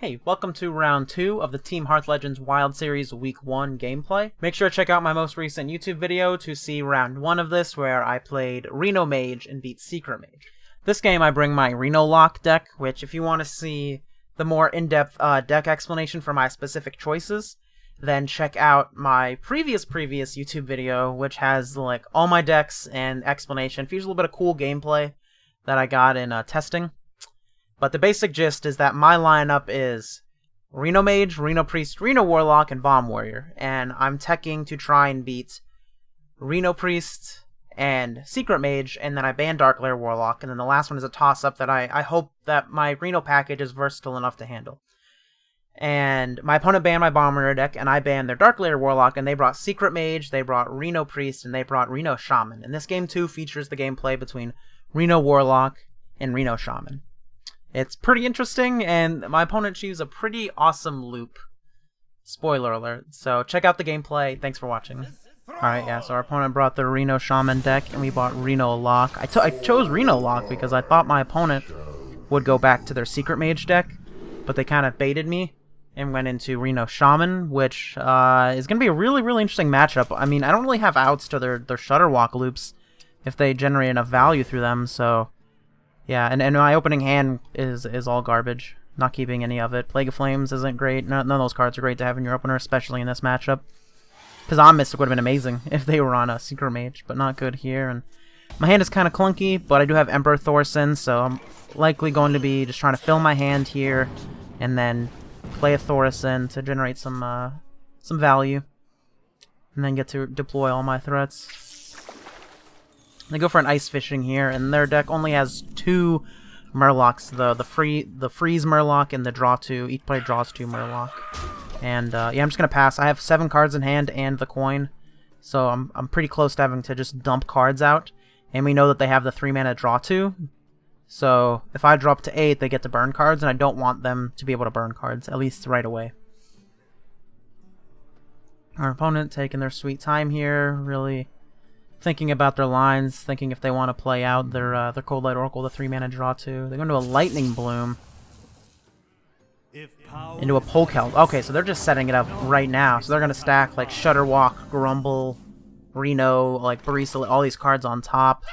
Hey, welcome to round 2 of the Team Hearth Legends Wild Series Week 1 gameplay. Make sure to check out my most recent YouTube video to see round 1 of this, where I played Reno Mage and beat Secret Mage. This game I bring my Reno Lock deck, which if you want to see the more in-depth deck explanation for my specific choices, then check out my previous YouTube video, which has like all my decks and explanation. Features a little bit of cool gameplay that I got in testing. But the basic gist is that my lineup is Reno Mage, Reno Priest, Reno Warlock, and Bomb Warrior. And I'm teching to try and beat Reno Priest and Secret Mage, and then I ban Dark Lair Warlock. And then the last one is a toss-up that I hope that my Reno package is versatile enough to handle. And my opponent banned my Bomb Warrior deck, and I banned their Dark Lair Warlock, and they brought Secret Mage, they brought Reno Priest, and they brought Reno Shaman. And this game, too, features the gameplay between Reno Warlock and Reno Shaman. It's pretty interesting, and my opponent chose a pretty awesome loop. Spoiler alert. So check out the gameplay. Thanks for watching. Alright, yeah, so our opponent brought the Reno Shaman deck, and we bought Reno Lock. I chose Reno Lock because I thought my opponent would go back to their Secret Mage deck, but they kind of baited me and went into Reno Shaman, which is going to be a really interesting matchup. I mean, I don't really have outs to their Shutterwalk loops if they generate enough value through them, so... yeah, and my opening hand is all garbage. Not keeping any of it. Plague of Flames isn't great. None of those cards are great to have in your opener, especially in this matchup. Kazan Mystic would have been amazing if they were on a Secret Mage, but not good here. And my hand is kind of clunky, but I do have Emperor Thorson, so I'm likely going to be just trying to fill my hand here, and then play a Thorson to generate some value, and then get to deploy all my threats. They go for an Ice Fishing here, and their deck only has 2 Murlocs, the Freeze Murloc and the Draw 2. Each player draws 2 Murloc. And yeah, I'm just gonna pass. I have 7 cards in hand and the coin, so I'm pretty close to having to just dump cards out. And we know that they have the 3-mana Draw 2, so if I drop to 8, they get to burn cards, and I don't want them to be able to burn cards, at least right away. Our opponent taking their sweet time here, really thinking about their lines, thinking if they want to play out their Cold Light Oracle, the 3-mana Draw 2. They're going to a Lightning Bloom into a Polkel. Okay, so they're just setting it up right now. So they're going to stack like Shutterwalk, Grumble, Reno, like Barista, all these cards on top.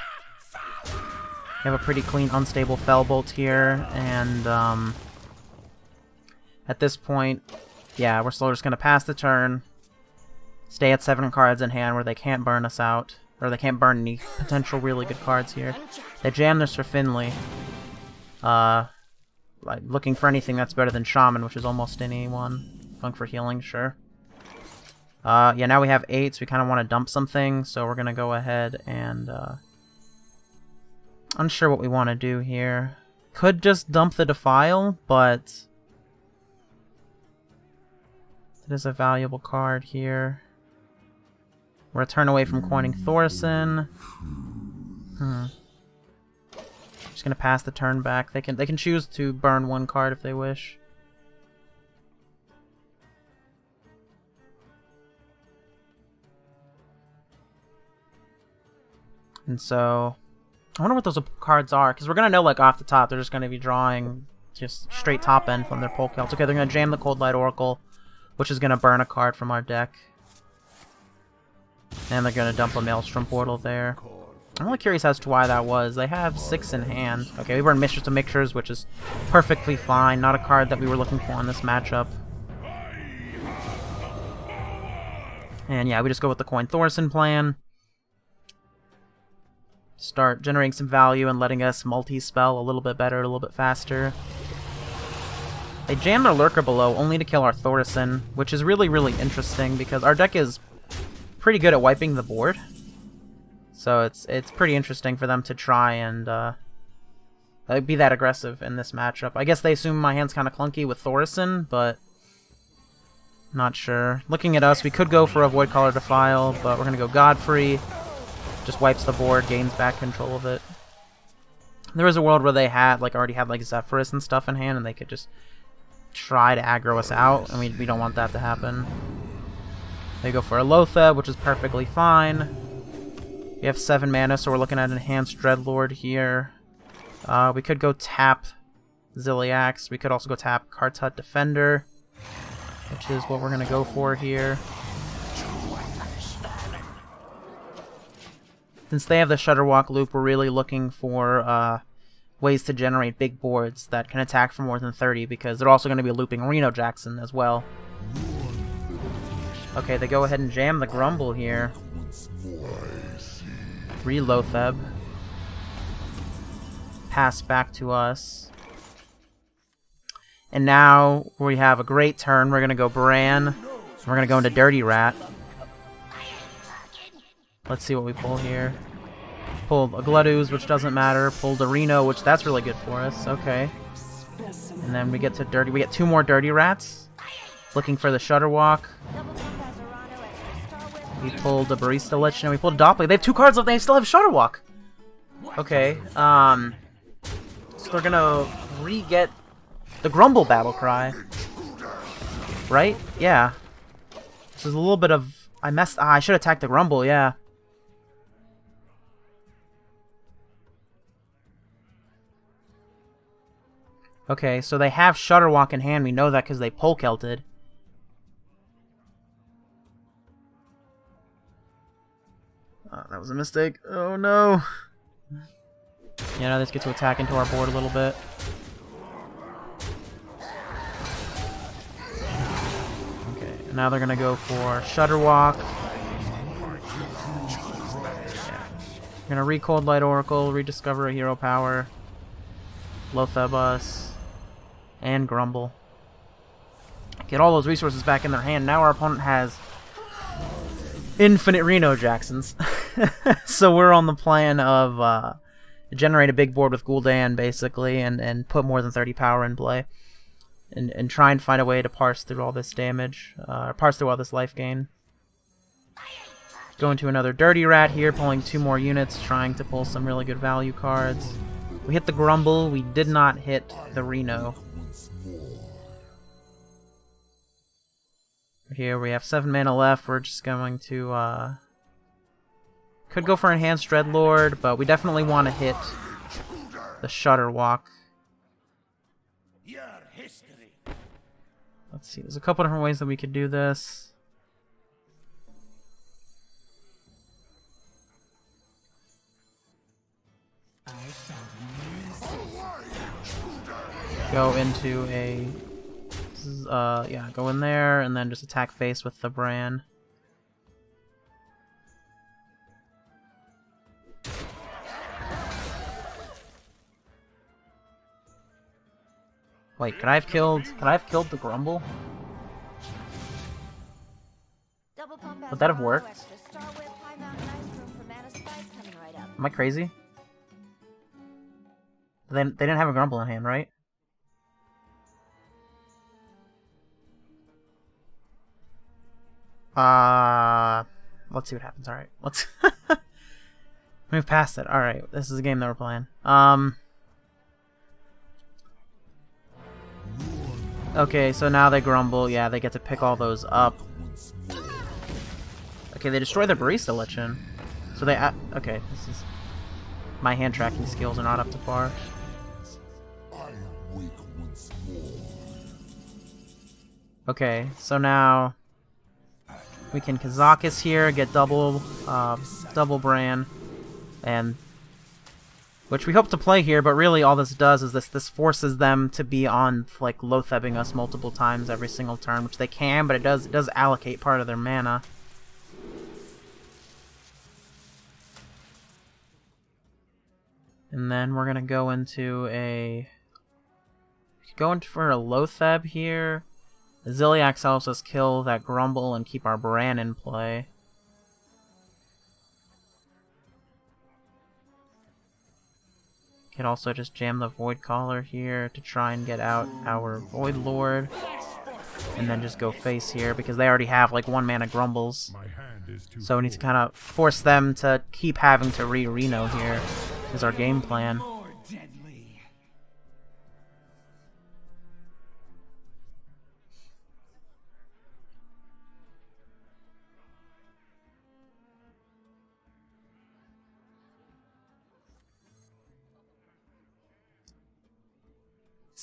They have a pretty clean Unstable Fellbolt here, and at this point, yeah, we're still just going to pass the turn, stay at 7 cards in hand where they can't burn us out. Or they can't burn any potential really good cards here. They jam their Sir Finley. Like looking for anything that's better than Shaman, which is almost anyone. Going for healing, sure. Yeah, now we have 8, so we kind of want to dump something. So we're going to go ahead and... unsure what we want to do here. Could just dump the Defile, but... it is a valuable card here. We're a turn away from coining Thorson. Just gonna pass the turn back. They can choose to burn 1 card if they wish. And so I wonder what those cards are, because we're gonna know like off the top they're just gonna be drawing just straight top end from their Polkelts. Okay, they're gonna jam the Cold Light Oracle, which is gonna burn a card from our deck. And they're going to dump a Maelstrom Portal there. I'm really curious as to why that was. They have 6 in hand. Okay, we burn Mistress of Mixtures, which is perfectly fine. Not a card that we were looking for in this matchup. And yeah, we just go with the Coin Thorson plan. Start generating some value and letting us multi-spell a little bit better, a little bit faster. They jam their Lurker below only to kill our Thorson, which is really interesting because our deck is pretty good at wiping the board, so it's pretty interesting for them to try and be that aggressive in this matchup. I guess they assume my hand's kind of clunky with Thorson, but not sure. Looking at us, we could go for a Void Caller Defile, but we're gonna go Godfrey. Just wipes the board, gains back control of it. There was a world where they had already had like Zephyrus and stuff in hand, and they could just try to aggro us out, and we don't want that to happen. They go for a Lotheb, which is perfectly fine. We have 7 mana, so we're looking at Enhanced Dreadlord here. We could go tap Zilliax. We could also go tap Kartut Defender, which is what we're going to go for here. Since they have the Shutterwalk loop, we're really looking for ways to generate big boards that can attack for more than 30, because they're also going to be looping Reno Jackson as well. Okay, they go ahead and jam the Grumble here. Relotheb. Pass back to us. And now we have a great turn. We're going to go Bran. We're going to go into Dirty Rat. Let's see what we pull here. Pulled a Glutooze, which doesn't matter. Pulled a Reno, which that's really good for us. Okay. And then we get to Dirty. We get 2 more Dirty Rats. Looking for the Shutterwalk. We pulled a Barista Lich and we pulled a Doppler. They have 2 cards left. They still have Shutterwalk. Okay. So they're gonna re-get the Grumble Battle Cry. Right? Yeah. This is a little bit of... I should attack the Grumble, yeah. Okay, so they have Shutterwalk in hand. We know that because they Polkelted. Oh, that was a mistake. Oh, no. Yeah, now let's get to attack into our board a little bit. Okay, and now they're going to go for Shutterwalk. Yeah. We're going to Recold Light Oracle, Rediscover a Hero Power, Lotheb us, and Grumble. Get all those resources back in their hand. Now our opponent has infinite Reno Jacksons. So we're on the plan of generate a big board with Gul'dan, basically, and put more than 30 power in play. And try and find a way to parse through all this damage, parse through all this life gain. Go into another Dirty Rat here, pulling 2 more units, trying to pull some really good value cards. We hit the Grumble, we did not hit the Reno. Here we have 7 mana left. We're just going to could go for Enhanced Dreadlord, but we definitely want to hit the Shutterwalk. Let's see, there's a couple different ways that we could do this. Go into a... yeah, go in there, and then just attack face with the Bran. Wait, could I have killed the Grumble? Would that have worked? Am I crazy? They didn't have a Grumble in hand, right? Let's see what happens. Alright, let's move past it. Alright, this is a game that we're playing. Okay, so now they Grumble. Yeah, they get to pick all those up. Okay, they destroy the Barista Lichen. So they... okay, this is... my hand tracking skills are not up to par. Okay, so now... we can Kazakus here, get double Bran, and which we hope to play here, but really all this does is this forces them to be on, like, Lothebbing us multiple times every single turn, which they can, but it does allocate part of their mana. And then we're gonna go into for a Lotheb here. Zilliax helps us kill that Grumble and keep our Bran in play. Could also just jam the Void Caller here to try and get out our Void Lord. And then just go face here, because they already have like 1 mana Grumbles. So we need to kind of force them to keep having to re-Reno here, is our game plan.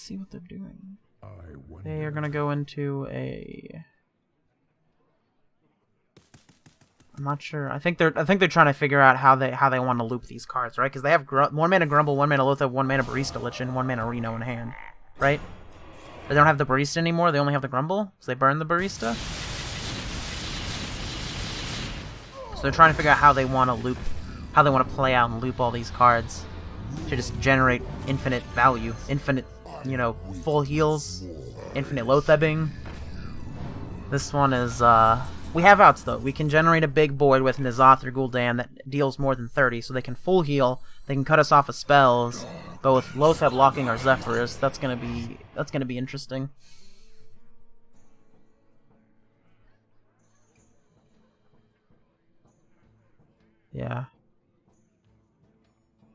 see what they're doing. They are gonna go into a... I'm not sure. I think they're trying to figure out how they want to loop these cards, right? Because they have 1 mana Grumble, 1 mana Lothab, 1 mana Barista Lich, and 1 mana Reno in hand, right? They don't have the Barista anymore. They only have the Grumble, so they burn the Barista. So they're trying to figure out how they want to loop, how they want to play out and loop all these cards to just generate infinite value, infinite, you know, full heals, infinite Lothabbing. This one is, we have outs, though. We can generate a big board with N'Zoth or Gul'dan that deals more than 30, so they can full heal, they can cut us off of spells, but with Lothab locking our Zephyrus, that's gonna be interesting. Yeah.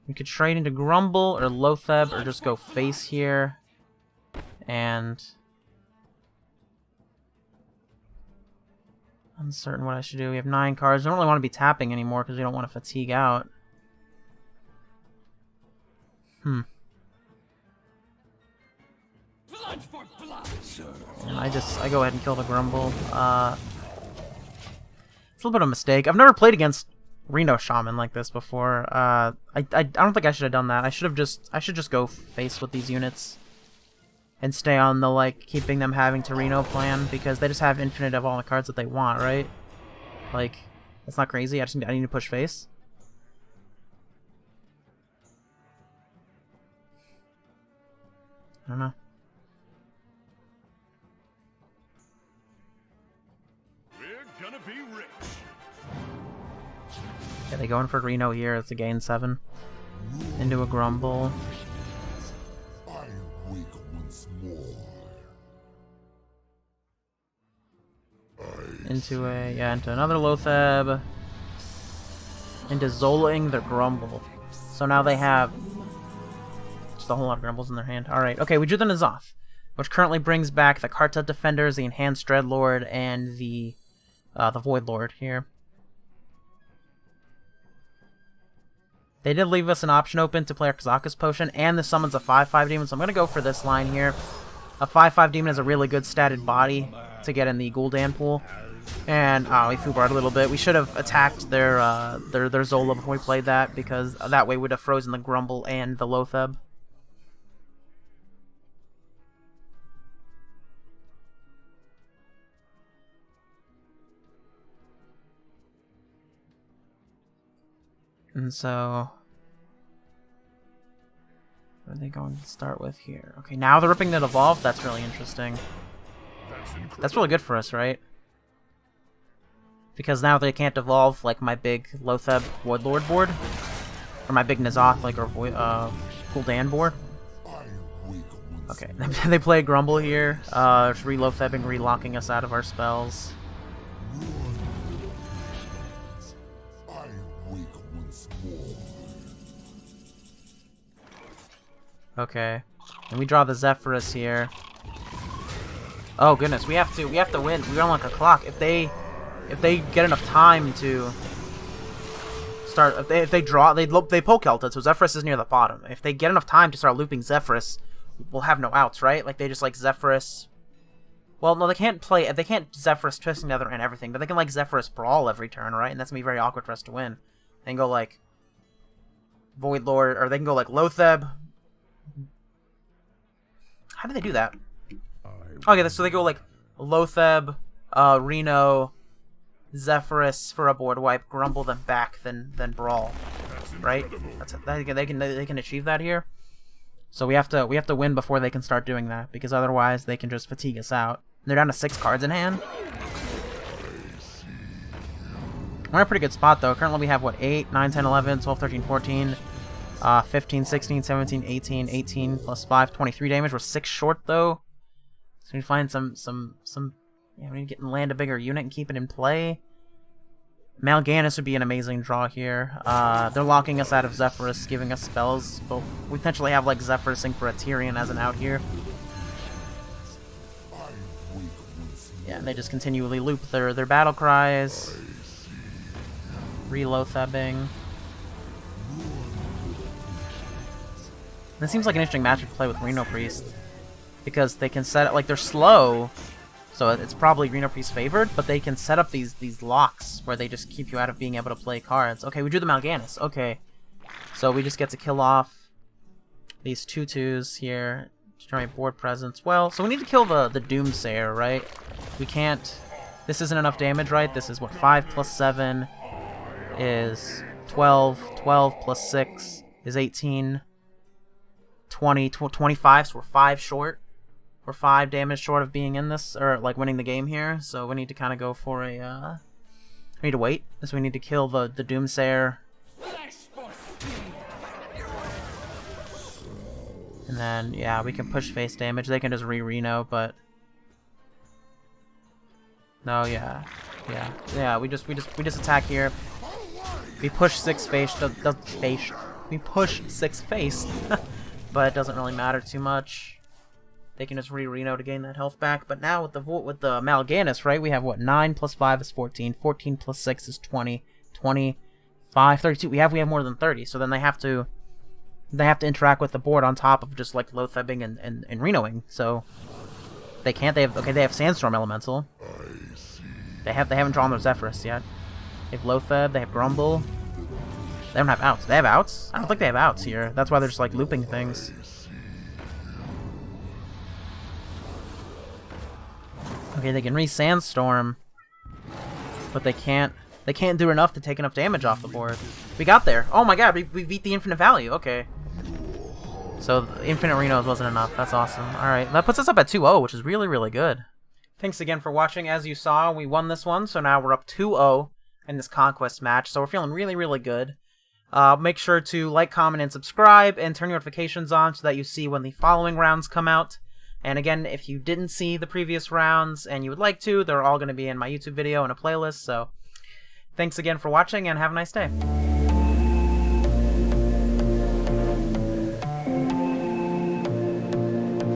We could trade into Grumble or Lothab or just go face here. And... uncertain what I should do. We have 9 cards. I don't really want to be tapping anymore because we don't want to fatigue out. And I go ahead and kill the Grumble. It's a little bit of a mistake. I've never played against Reno Shaman like this before. I don't think I should have done that. I should just go face with these units and stay on the, like, keeping them having to Reno plan, because they just have infinite of all the cards that they want, right? Like, that's not crazy. I need to push face. I don't know. We're gonna be rich. Yeah, they go in for Reno here. It's a gain 7. Into a Grumble. Into another Lothab. Into Zolaing the Grumble. So now they have just a whole lot of Grumbles in their hand. Alright, okay, we drew the N'Zoth, which currently brings back the Karta Defenders, the Enhanced Dreadlord, and the Void Lord here. They did leave us an option open to play our Kazakus Potion, and this summons a 5/5 demon, so I'm going to go for this line here. A 5/5 demon is a really good statted body to get in the Gul'dan pool. And, we foobarred a little bit. We should have attacked their Zola before we played that, because that way we'd have frozen the Grumble and the Lothab. And so... what are they going to start with here? Okay, now they're ripping the Devolve. That's really interesting. That's really good for us, right? Because now they can't evolve like my big Lothab Void Lord board, or my big N'Zoth like our Gul'dan board. Okay, they play Grumble here, re-Lothabbing, re-locking us out of our spells. Okay, and we draw the Zephyrus here. Oh goodness, we have to win. We unlock a clock. If they get enough time to start, if they draw, they poke Kelta, so Zephyrus is near the bottom. If they get enough time to start looping Zephyrus, we'll have no outs, right? Like they just like Zephyrus. Well, no, they can't Zephyrus twisting together and everything, but they can like Zephyrus Brawl every turn, right? And that's gonna be very awkward for us to win. They can go like Void Lord, or they can go like Lothab. How do they do that? Okay, so they go like Lothab, Reno, Zephyrus for a board wipe, Grumble them back, then Brawl, right? They can achieve that here. So we have to win before they can start doing that, because otherwise they can just fatigue us out. They're down to 6 cards in hand. We're in a pretty good spot though. Currently we have what, 8, 9, 10, 11, 12, 13, 14, 15, 16, 17, 18, 18 plus 5, 23 damage. We're 6 short though. So we need to find some yeah, we need to land a bigger unit and keep it in play. Mal'Ganis would be an amazing draw here. They're locking us out of Zephyrus, giving us spells, but we potentially have like Zephyrusing for a Tyrion as an out here. Yeah, and they just continually loop their battle cries. Re-Lothabbing. This seems like an interesting matchup to play with Reno Priest. because they can set it, like, they're slow, so it's probably Reno Priest favored, but they can set up these locks where they just keep you out of being able to play cards. Okay, we drew the Mal'Ganis. Okay, so we just get to kill off these 2/2s here, generate board presence. Well, so we need to kill the Doomsayer, right? We can't. This isn't enough damage, right? This is what, 5 plus 7 is 12. 12 plus 6 is 18. 20, 25, so we're 5 short. We're 5 damage short of being in this, or like winning the game here. So we need to kind of go for a. We need to wait. So we need to kill the Doomsayer. And then yeah, we can push face damage. They can just Reno, but no, yeah. We just attack here. We push 6 face. We push 6 face, but it doesn't really matter too much. They can just Reno to gain that health back. But now with the Mal'Ganis, right? We have what, 9 plus 5 is 14. 14 plus 6 is 20. 25, 32. We have more than 30. So then they have to interact with the board on top of just like Loathebing and Renoing. So they can't. They have Sandstorm Elemental. They haven't drawn their Zephyrus yet. They have Loatheb. They have Grumble. They don't have outs. They have outs? I don't think they have outs here. That's why they're just like looping things. Okay, they can Sandstorm, but they can't do enough to take enough damage off the board. We got there. Oh my god, we beat the infinite value. Okay. So the infinite Renos wasn't enough. That's awesome. Alright, that puts us up at 2-0, which is really, really good. Thanks again for watching. As you saw, we won this one, so now we're up 2-0 in this Conquest match, so we're feeling really, really good. Make sure to like, comment, and subscribe, and turn your notifications on so that you see when the following rounds come out. And again, if you didn't see the previous rounds and you would like to, they're all going to be in my YouTube video in a playlist, so thanks again for watching, and have a nice day.